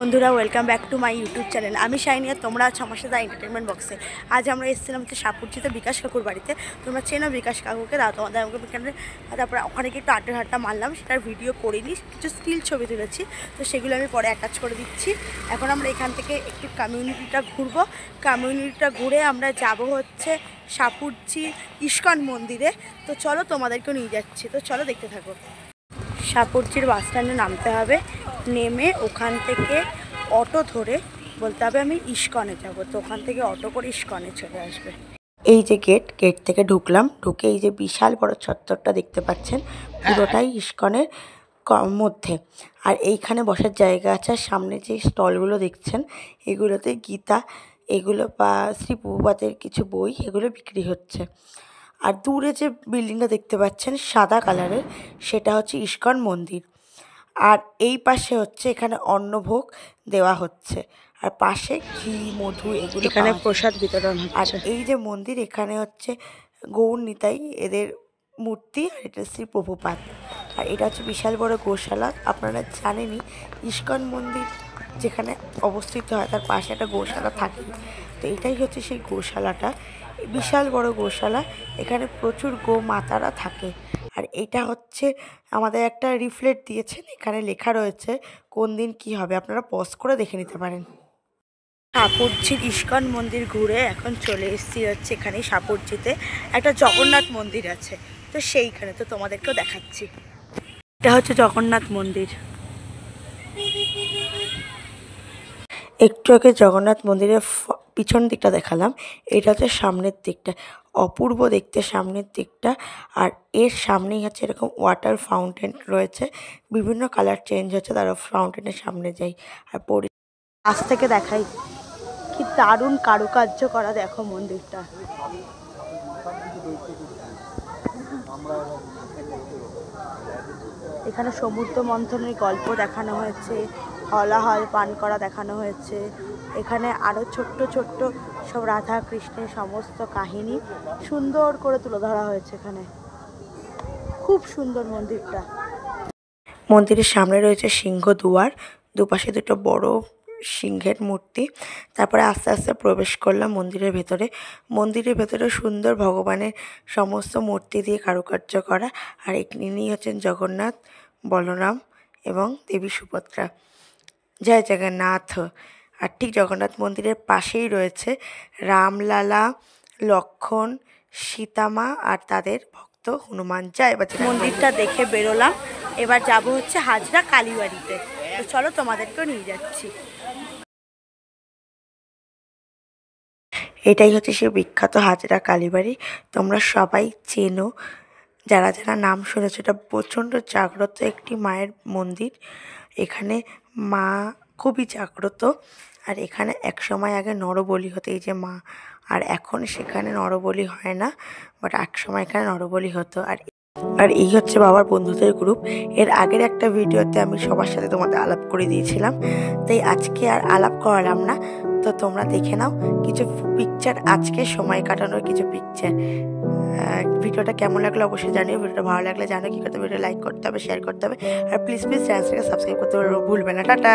বন্ধুরা welcome back to my YouTube channel. আমি shiny আর তোমরা আছো আমার সাথে এন্টারটেনমেন্ট বক্সে। আজ আমরা এসেছিলাম হচ্ছে সাপুরজিতে বিকাশ কাকুর বাড়িতে। তোমরা চেনো বিকাশ কাকুকে, দাও তোমাদের আমাকে এখানে। তারপরে ওখানে গিয়ে একটু আড্ডা মারলাম, সেটার ভিডিও করিনি, কিছু স্টিল ছবি তুলেছি, তো সেগুলো আমি পরে অ্যাটাচ করে দিচ্ছি। এখন আমরা এখান থেকে একটু কমিউনিটিটা ঘুরবো। কমিউনিটিটা ঘুরে আমরা যাব হচ্ছে সাপুরজি ইস্কন মন্দিরে। তো চলো তোমাদেরকেও নিয়ে যাচ্ছি, তো চলো দেখতে থাকো। সাপুরজির বাস স্ট্যান্ডে নামতে হবে, নেমে ওখান থেকে অটো ধরে বলতে হবে আমি ইস্কনে যাব, তো ওখান থেকে অটো করে ইস্কনে চলে আসবে। এই যে গেট থেকে ঢুকলাম, ঢুকে এই যে বিশাল বড় চত্বরটা দেখতে পাচ্ছেন, পুরোটাই ইস্কনের মধ্যে। আর এইখানে বসার জায়গা আছে, আর সামনে যে স্টলগুলো দেখছেন এগুলোতে গীতা এগুলো বা শ্রী প্রভুপাদের কিছু বই এগুলো বিক্রি হচ্ছে। আর দূরে যে বিল্ডিংটা দেখতে পাচ্ছেন সাদা কালারের, সেটা হচ্ছে ইস্কন মন্দির। আর এই পাশে হচ্ছে এখানে অন্নভোগ দেওয়া হচ্ছে, আর পাশে ঘি মধু এগুলো এখানে প্রসাদ বিতরণ হচ্ছে। আর এই যে মন্দির, এখানে হচ্ছে গৌর নিতাই এদের মূর্তি, আর এটা শ্রী প্রভুপাদ। আর এটা হচ্ছে বিশাল বড় গোশালা। আপনারা জানেনই ইস্কন মন্দির যেখানে অবস্থিত হয় তার পাশে একটা গোশালা থাকে, তো এটাই হচ্ছে সেই গোশালাটা। বিশাল বড় গোশালা, এখানে প্রচুর গো মাতারা থাকে। আর এটা হচ্ছে আমাদের একটা রিফ্লেট দিয়েছেন, এখানে লেখা রয়েছে কোন দিন কি হবে, আপনারা পজ করে দেখে নিতে পারেন। সাপুরজির ইস্কন মন্দির ঘুরে এখন চলে এসেছি হচ্ছে এখানে সাপুরজিতে একটা জগন্নাথ মন্দির আছে, তো সেইখানে তো তোমাদেরকেও দেখাচ্ছি। এটা হচ্ছে জগন্নাথ মন্দির। একটু আগে জগন্নাথ মন্দিরের পিছন দিকটা দেখালাম, এটা হচ্ছে সামনের দিকটা, অপূর্ব দেখতে সামনের দিকটা। আর এর সামনেই হচ্ছে এরকম ওয়াটার ফাউন্টেন রয়েছে, বিভিন্ন কালার চেঞ্জ হচ্ছে, তারা ফাউন্টেনের সামনে যাই। আর কাছ থেকে দেখাই কি দারুণ কারুকার্য করা, দেখো মন্দিরটা। এখানে সমুদ্র মন্থনের গল্প দেখানো হয়েছে, হলাহল পান করা দেখানো হয়েছে। এখানে আরও ছোট্ট ছোট্ট সব রাধা কৃষ্ণের সমস্ত কাহিনী সুন্দর করে তুলে ধরা হয়েছে এখানে। খুব সুন্দর মন্দিরটা। মন্দিরের সামনে রয়েছে সিংহ দুয়ার, দুপাশে দুটো বড় সিংহের মূর্তি। তারপরে আস্তে আস্তে প্রবেশ করলাম মন্দিরের ভেতরে। মন্দিরের ভেতরে সুন্দর ভগবানের সমস্ত মূর্তি দিয়ে কারুকার্য করা। আর ইনি হচ্ছেন জগন্নাথ, বলরাম এবং দেবী সুভদ্রা। জয় জগন্নাথ। আর ঠিক জগন্নাথ মন্দিরের পাশেই রয়েছে রামলালা, লক্ষ্মণ, সীতামা আর তাদের ভক্ত হনুমান। জয় বজরং। মন্দিরটা দেখে বেরোলাম, এবার যাব হচ্ছে হাজরা কালীবাড়িতে, তো চলো তোমাদেরকেও নিয়ে যাচ্ছি। এটাই হচ্ছে সে বিখ্যাত হাজরা কালীবাড়ি, তোমরা সবাই চেনো, যারা যারা নাম শুনেছে। এটা প্রচণ্ড জাগ্রত একটি মায়ের মন্দির, এখানে মা খুবই জাগ্রত। আর এখানে এক সময় আগে নরবলি হতো, এই যে মা, আর এখন সেখানে নরবলি হয় না, বাট এক সময় এখানে নরবলি হতো। আর এই হচ্ছে বাবার বন্ধুদের গ্রুপ। এর আগের একটা ভিডিওতে আমি সবার সাথে তোমাদের আলাপ করে দিয়েছিলাম, তাই আজকে আর আলাপ করালাম না, তো তোমরা দেখে নাও কিছু পিকচার, আজকে সময় কাটানোর কিছু পিকচার। ভিডিওটা কেমন লাগলো অবশ্যই জানিও। ভিডিওটা ভালো লাগলে জানো কি করতে হবে, ভিডিও লাইক করতে হবে, শেয়ার করতে হবে, আর প্লিজ চ্যানেলটাকে সাবস্ক্রাইব করতে ভুলবে না। টাটা।